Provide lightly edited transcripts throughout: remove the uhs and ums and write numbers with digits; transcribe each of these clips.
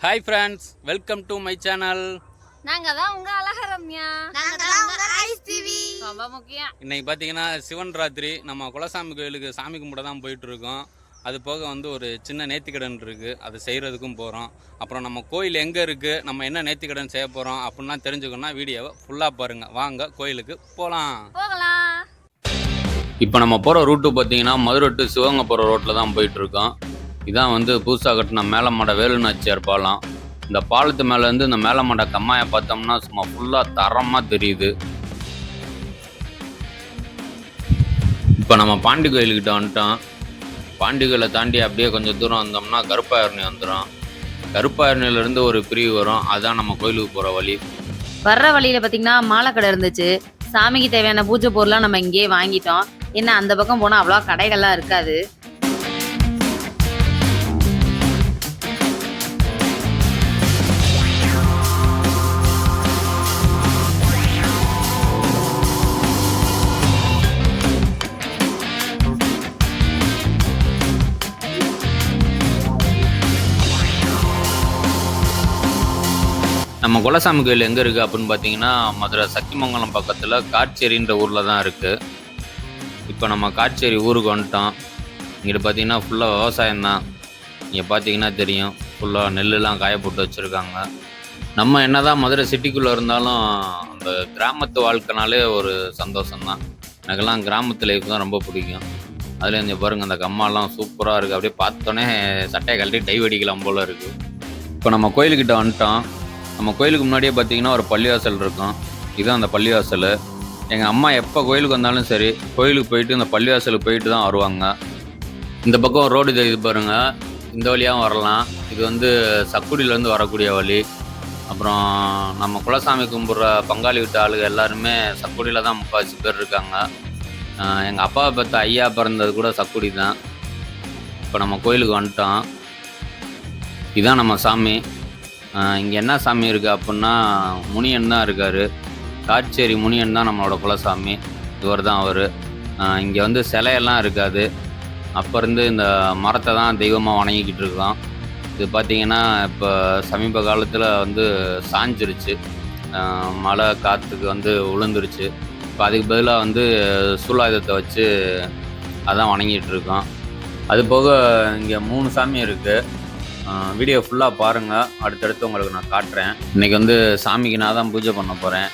Hi friends, welcome to my channel. நாங்க தான் உங்க அழக ரம்யா. நாங்க தான் உங்க ஐஸ் டிவி. ரொம்ப முக்கியம். இன்னைக்கு பார்த்தீங்கன்னா சிவன் ராத்திரி. நம்ம குலசாமி கோயிலுக்கு சாமி கும்பிட தான் போயிட்டு இருக்கோம். அது போக வந்து ஒரு சின்ன நேர்த்திக்கடன் இருக்குது, அது செய்கிறதுக்கும் போகிறோம். அப்புறம் நம்ம கோயில் எங்கே இருக்குது, நம்ம என்ன நேர்த்திக்கடன் செய்ய போகிறோம் அப்படின்லாம் தெரிஞ்சுக்கணும்னா வீடியோவை ஃபுல்லாக பாருங்கள். வாங்க கோயிலுக்கு போகலாம். இப்போ நம்ம போகிற ரூட்டு பார்த்தீங்கன்னா மதுரை டு சிவகங்கை போகிற ரோட்டில் தான் போயிட்டுருக்கோம். இதான் வந்து புதுசாக கட்டின மேலமாட வேலுநாச்சியார் பாலம். இந்த பாலத்து மேலேருந்து இந்த மேலமாட கம்மாயை பார்த்தோம்னா சும்மா ஃபுல்லாக தரமாக தெரியுது. இப்போ நம்ம பாண்டி கோயிலுக்கிட்ட வந்துட்டோம். பாண்டி கோயிலை தாண்டி அப்படியே கொஞ்சம் தூரம் வந்தோம்னா கருப்பாயரணி வந்துடும். கருப்பாயரணிலேருந்து ஒரு பிரிவு வரும், அதுதான் நம்ம கோயிலுக்கு போகிற வழி. வர்ற வழியில் பார்த்தீங்கன்னா மாலை கடை இருந்துச்சு. சாமிக்கு தேவையான பூஜை பொருள்லாம் நம்ம இங்கேயே வாங்கிட்டோம். என்ன அந்த பக்கம் போனால் அவ்வளோ கடைகள்லாம் இருக்காது. நம்ம குலசாமி கோயில் எங்கே இருக்குது அப்படின்னு பார்த்தீங்கன்னா மதுரை சக்திமங்கலம் பக்கத்தில் காட்சேரின்ற ஊரில் தான் இருக்குது. இப்போ நம்ம காட்சேரி ஊருக்கு வந்துட்டோம். இங்கிட்ட பார்த்தீங்கன்னா ஃபுல்லாக விவசாயம் தான். இங்கே பார்த்தீங்கன்னா தெரியும், ஃபுல்லாக நெல்லுலாம் காய போட்டு வச்சுருக்காங்க. நம்ம என்ன தான் மதுரை சிட்டிக்குள்ளே இருந்தாலும் அந்த கிராமத்து வாழ்க்கைனாலே ஒரு சந்தோஷம்தான். எனக்கெல்லாம் கிராமத்து லைஃப் தான் ரொம்ப பிடிக்கும். அதில் இங்கே பாருங்கள், அந்த கம்மாலாம் சூப்பராக இருக்குது. அப்படியே பார்த்தோன்னே சட்டையை கழட்டி டை வெடிக்கலாம் போல் இருக்குது. இப்போ நம்ம கோயிலுக்கிட்ட வந்துட்டோம். நம்ம கோயிலுக்கு முன்னாடியே பார்த்தீங்கன்னா ஒரு பள்ளிவாசல் இருக்கும். இதுதான் அந்த பள்ளிவாசல். எங்கள் அம்மா எப்போ கோயிலுக்கு வந்தாலும் சரி, கோயிலுக்கு போயிட்டு இந்த பள்ளிவாசலுக்கு போயிட்டு தான் வருவாங்க. இந்த பக்கம் ரோடு தெரியுது பாருங்கள், இந்த வழியாகவும் வரலாம். இது வந்து சக்குடியிலேருந்து வரக்கூடிய வழி. அப்புறம் நம்ம குலசாமி கும்பிட்ற பங்காளி வீட்டு ஆளுங்க எல்லாருமே சக்குடியில் தான் 30 பேர் இருக்காங்க. எங்கள் அப்பாவை பார்த்த ஐயா பிறந்தது கூட சக்குடி தான். இப்போ நம்ம கோயிலுக்கு வந்துட்டோம். இதுதான் நம்ம சாமி. இங்கே என்ன சாமி இருக்குது அப்படின்னா முனியன் தான் இருக்கார். காட்சேரி முனியன் தான் நம்மளோட குலசாமி. இவர் தான் அவர். இங்கே வந்து சிலையெல்லாம் இருக்காது. அப்போ இருந்து இந்த மரத்தை தான் தெய்வமாக வணங்கிக்கிட்டு இருக்கோம். இது பார்த்திங்கன்னா இப்போ சமீப காலத்தில் வந்து சாஞ்சிருச்சு, மழை காற்றுக்கு வந்து விழுந்துருச்சு. இப்போ அதுக்கு பதிலாக வந்து சூலாயுதத்தை வச்சு அதான் வணங்கிட்டு இருக்கோம். அது போக இங்கே 3 சாமி இருக்குது. வீடியோ ஃபுல்லாக பாருங்கள், அடுத்தடுத்து உங்களுக்கு நான் காட்டுறேன். இன்றைக்கி வந்து சாமிக்கு நான் தான் பூஜை பண்ண போகிறேன்.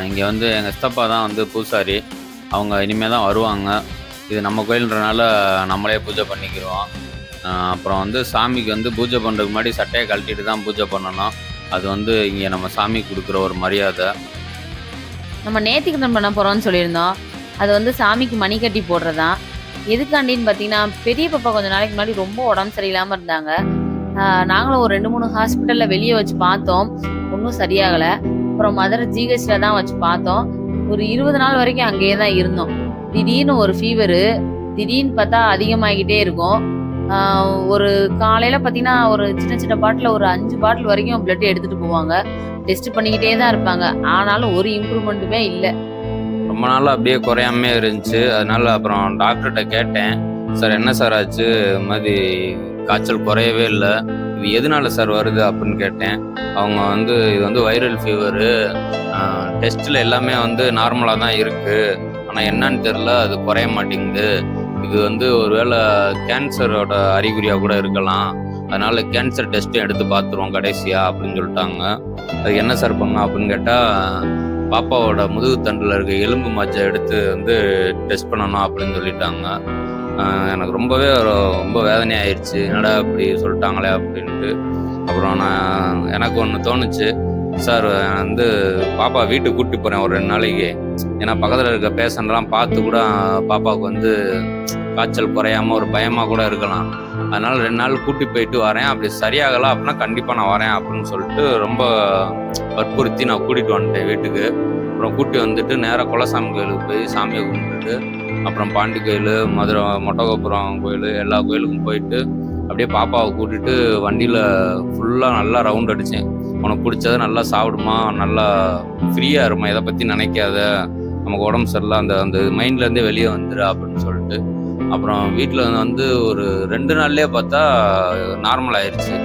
இங்கே வந்து எங்கள் சித்தப்பா தான் வந்து பூசாரி. அவங்க இனிமேல் தான் வருவாங்க. இது நம்ம கோயில்ன்றனால நம்மளே பூஜை பண்ணிக்கிடுவோம். அப்புறம் வந்து சாமிக்கு வந்து பூஜை பண்ணுறதுக்கு முன்னாடி சட்டையை கழட்டிட்டு தான் பூஜை பண்ணணும். அது வந்து இங்கே நம்ம சாமிக்கு கொடுக்குற ஒரு மரியாதை. நம்ம நேர்த்திக்கடன் பண்ண போகிறோம்னு சொல்லியிருந்தோம். அது வந்து சாமிக்கு மணி கட்டி போடுறதான். எதுக்காண்டின்னு பார்த்தீங்கன்னா பெரிய பாப்பா கொஞ்சம் நாளைக்கு முன்னாடி ரொம்ப உடம்பு சரியில்லாமல் இருந்தாங்க. நாங்களும் ஒரு 2-3 ஹாஸ்பிட்டலில் வெளியே வச்சு பார்த்தோம், ஒன்றும் சரியாகலை. அப்புறம் மதுரை ஜிஹெச்சில் தான் வச்சு பார்த்தோம். ஒரு 20 நாள் வரைக்கும் அங்கேயே தான் இருந்தோம். திடீர்னு ஒரு ஃபீவரு, திடீர்னு பார்த்தா அதிகமாகிக்கிட்டே இருக்கும். ஒரு காலையில் பார்த்தீங்கன்னா ஒரு சின்ன சின்ன பாட்டில் ஒரு 5 பாட்டில் வரைக்கும் பிளட் எடுத்துகிட்டு போவாங்க. டெஸ்ட் பண்ணிக்கிட்டே தான் இருப்பாங்க. ஆனாலும் ஒரு இம்ப்ரூவ்மெண்ட்டுமே இல்லை. ரொம்ப நாள் அப்படியே குறையாமே இருந்துச்சு. அதனால் அப்புறம் டாக்டர்கிட்ட கேட்டேன், சார் என்ன சார் ஆச்சு, இது மாதிரி காய்ச்சல் குறையவே இல்லை, இது எதனால சார் வருது அப்படின்னு கேட்டேன். அவங்க வந்து இது வந்து வைரல் ஃபீவரு, டெஸ்ட்டில் எல்லாமே வந்து நார்மலாக தான் இருக்குது, ஆனால் என்னன்னு தெரில, அது குறைய மாட்டேங்குது, இது வந்து ஒருவேளை கேன்சரோட அறிகுறியாக கூட இருக்கலாம், அதனால் கேன்சர் டெஸ்ட்டும் எடுத்து பார்த்துருவோம் கடைசியாக அப்படின்னு சொல்லிட்டாங்க. அது என்ன சார் பண்ணோம் அப்படின்னு கேட்டால், பாப்பாவோட முதுகு தண்டில் இருக்க எலும்பு மஜ்ஜை எடுத்து வந்து டெஸ்ட் பண்ணணும் அப்படின்னு சொல்லிட்டாங்க. எனக்கு ரொம்பவே ரொம்ப வேதனையாயிருச்சு, என்னடா அப்படி சொல்லிட்டாங்களே அப்படின்ட்டு. அப்புறம் எனக்கு ஒன்று தோணுச்சு, சார் வந்து பாப்பா வீட்டுக்கு கூட்டி போகிறேன் ஒரு 2 நாளைக்கு. ஏன்னா பக்கத்தில் இருக்க பேஷண்ட்லாம் பார்த்து கூட பாப்பாவுக்கு வந்து காய்ச்சல் குறையாமல் ஒரு பயமாக கூட இருக்கலாம். அதனால் 2 நாள் கூட்டி போயிட்டு வரேன், அப்படி சரியாகலாம் அப்படின்னா கண்டிப்பாக நான் வரேன் அப்படின்னு சொல்லிட்டு ரொம்ப வற்புறுத்தி நான் கூட்டிகிட்டு வந்துட்டேன் வீட்டுக்கு. அப்புறம் கூட்டி வந்துட்டு நேராக குலசாமி கோயிலுக்கு போய் சாமியை கும்பிட்டுட்டு, அப்புறம் பாண்டி கோயில், மதுரை மொட்டகோபுரம் கோயில், எல்லா கோயிலுக்கும் போயிட்டு அப்படியே பாப்பாவை கூட்டிகிட்டு வண்டியில் ஃபுல்லாக நல்லா ரவுண்ட் அடித்தேன். உனக்கு பிடிச்சதை நல்லா சாப்பிடுமா, நல்லா ஃப்ரீயாக இருமா, இதை பற்றி நினைக்காத, நமக்கு உடம்பு சரியில்லை, அந்த மைண்ட்லேருந்தே வெளியே வந்துடு அப்படின்னு சொல்லிட்டு. அப்புறம் வீட்டில் வந்து ஒரு 2 நாள்லேயே பார்த்தா நார்மல் ஆயிடுச்சு.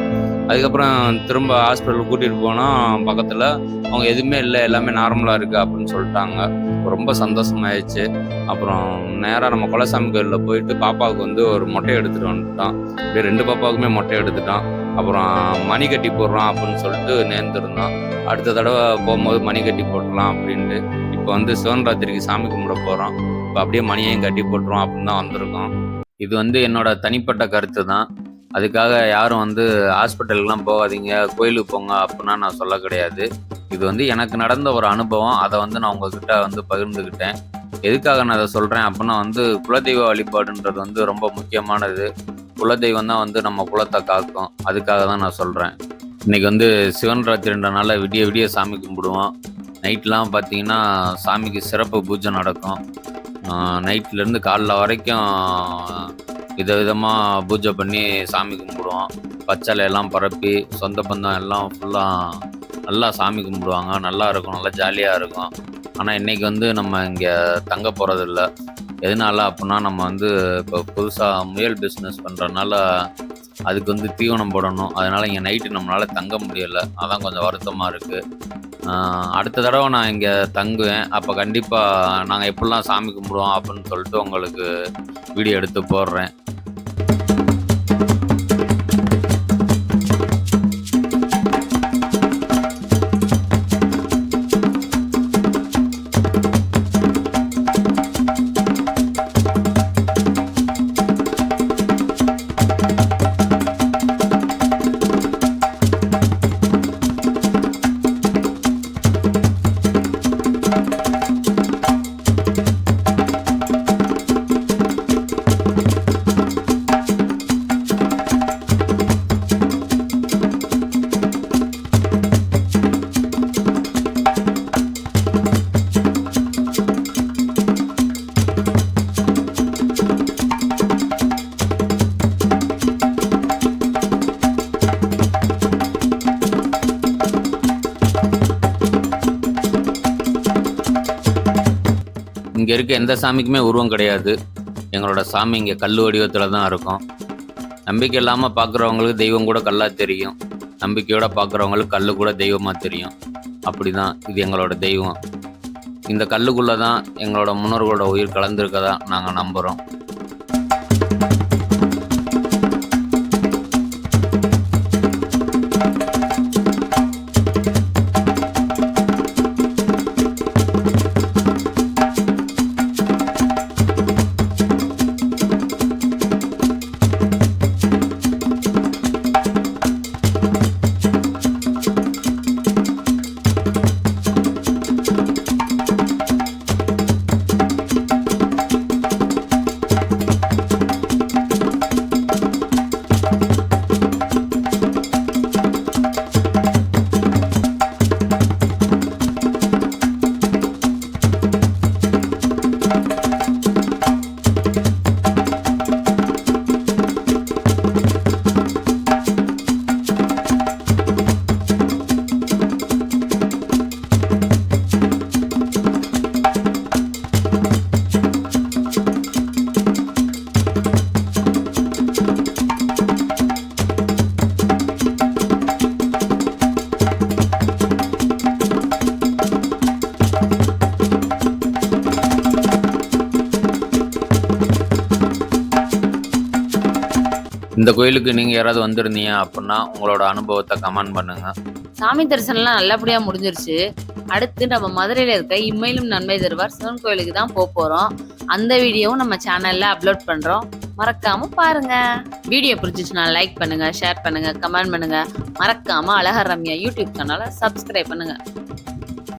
அதுக்கப்புறம் திரும்ப ஹாஸ்பிட்டலுக்கு கூட்டிகிட்டு போனால் பக்கத்தில் அவங்க எதுவுமே இல்லை, எல்லாமே நார்மலாக இருக்குது அப்படின்னு சொல்லிட்டாங்க. ரொம்ப சந்தோஷமாயிடுச்சு. அப்புறம் நேராக நம்ம குலசாமி கோயிலில் போயிட்டு பாப்பாவுக்கு வந்து ஒரு மொட்டை எடுத்துகிட்டு வந்துட்டான். அப்படியே 2 பாப்பாவுக்குமே மொட்டை எடுத்துட்டான். அப்புறம் மணி கட்டி போடுறான் அப்படின்னு சொல்லிட்டு நேர்ந்துருந்தோம். அடுத்த தடவை போகும்போது மணி கட்டி போட்டுடலாம் அப்படின்ட்டு இப்போ வந்து சிவன்ராத்திரிக்கு சாமி கும்பிட போகிறோம். இப்போ அப்படியே மணியையும் கட்டி போட்டுருவோம் அப்படின்னு தான் வந்திருக்கோம். இது வந்து என்னோட தனிப்பட்ட கருத்து தான். அதுக்காக யாரும் வந்து ஹாஸ்பிட்டலுக்குலாம் போகாதீங்க, கோயிலுக்கு போங்க அப்படின்னா நான் சொல்ல கிடையாது. இது வந்து எனக்கு நடந்த ஒரு அனுபவம். அதை வந்து நான் உங்ககிட்ட வந்து பகிர்ந்துக்கிட்டேன். எதுக்காக நான் அதை சொல்கிறேன் அப்படின்னா வந்து குலதெய்வ வழிபாடுன்றது வந்து ரொம்ப முக்கியமானது. குலதெய்வம் தான் வந்து நம்ம குலத்தை காக்கும். அதுக்காக தான் நான் சொல்கிறேன். இன்றைக்கி வந்து சிவன்ராத்திரின்றனால விடிய விடிய சாமி கும்பிடுவோம். நைட்லாம் பார்த்தீங்கன்னா சாமிக்கு சிறப்பு பூஜை நடக்கும். நைட்லேருந்து காலைல வரைக்கும் விதவிதமாக பூஜை பண்ணி சாமி கும்பிடுவோம். பச்சளை எல்லாம் பரப்பி சொந்த பந்தம் எல்லாம் ஃபுல்லாக நல்லா சாமி கும்பிடுவாங்க. நல்லா இருக்கும், நல்லா ஜாலியாக இருக்கும். ஆனால் இன்றைக்கி வந்து நம்ம இங்கே தங்க போகிறதில்ல. எதனால அப்படின்னா நம்ம வந்து இப்போ புதுசாக முயல் பிஸ்னஸ் பண்ணுறதுனால அதுக்கு வந்து தீவனம் போடணும். அதனால் இங்கே நைட்டு நம்மளால் தங்க முடியலை. அதான் கொஞ்சம் வருத்தமாக இருக்குது. அடுத்த தடவை நான் இங்கே தங்குவேன். அப்போ கண்டிப்பாக நாங்கள் எப்படிலாம் சாமி கும்பிடுவோம் அப்படின்னு சொல்லிட்டு உங்களுக்கு வீடியோ எடுத்து போடுறேன். இங்கே இருக்க எந்த சாமிக்குமே உருவம் கிடையாது. எங்களோட சாமி இங்கே கல் வடிவத்தில் தான் இருக்கும். நம்பிக்கை இல்லாமல் பார்க்குறவங்களுக்கு தெய்வம் கூட கல்லாக தெரியும். நம்பிக்கையோடு பார்க்குறவங்களுக்கு கல் கூட தெய்வமாக தெரியும். அப்படி தான் இது எங்களோட தெய்வம். இந்த கல்லுக்குள்ளே தான் எங்களோட முன்னோர்களோட உயிர் கலந்துருக்கதா நாங்கள் நம்புகிறோம். இந்த கோயிலுக்கு நீங்கள் யாராவது வந்திருந்தீங்க அப்படின்னா உங்களோட அனுபவத்தை கமெண்ட் பண்ணுங்கள். சாமி தரிசனம்லாம் நல்லபடியாக முடிஞ்சிருச்சு. அடுத்து நம்ம மதுரையில் இருக்க இம்மையிலும் நன்மை தருவார் சிவன் கோயிலுக்கு தான் போகிறோம். அந்த வீடியோவும் நம்ம சேனலில் அப்லோட் பண்ணுறோம். மறக்காமல் பாருங்கள். வீடியோ பிடிச்சிச்சுன்னா லைக் பண்ணுங்கள், ஷேர் பண்ணுங்கள், கமெண்ட் பண்ணுங்கள். மறக்காமல் அழகர் ரம்யா யூடியூப் சேனலை சப்ஸ்கிரைப் பண்ணுங்கள்.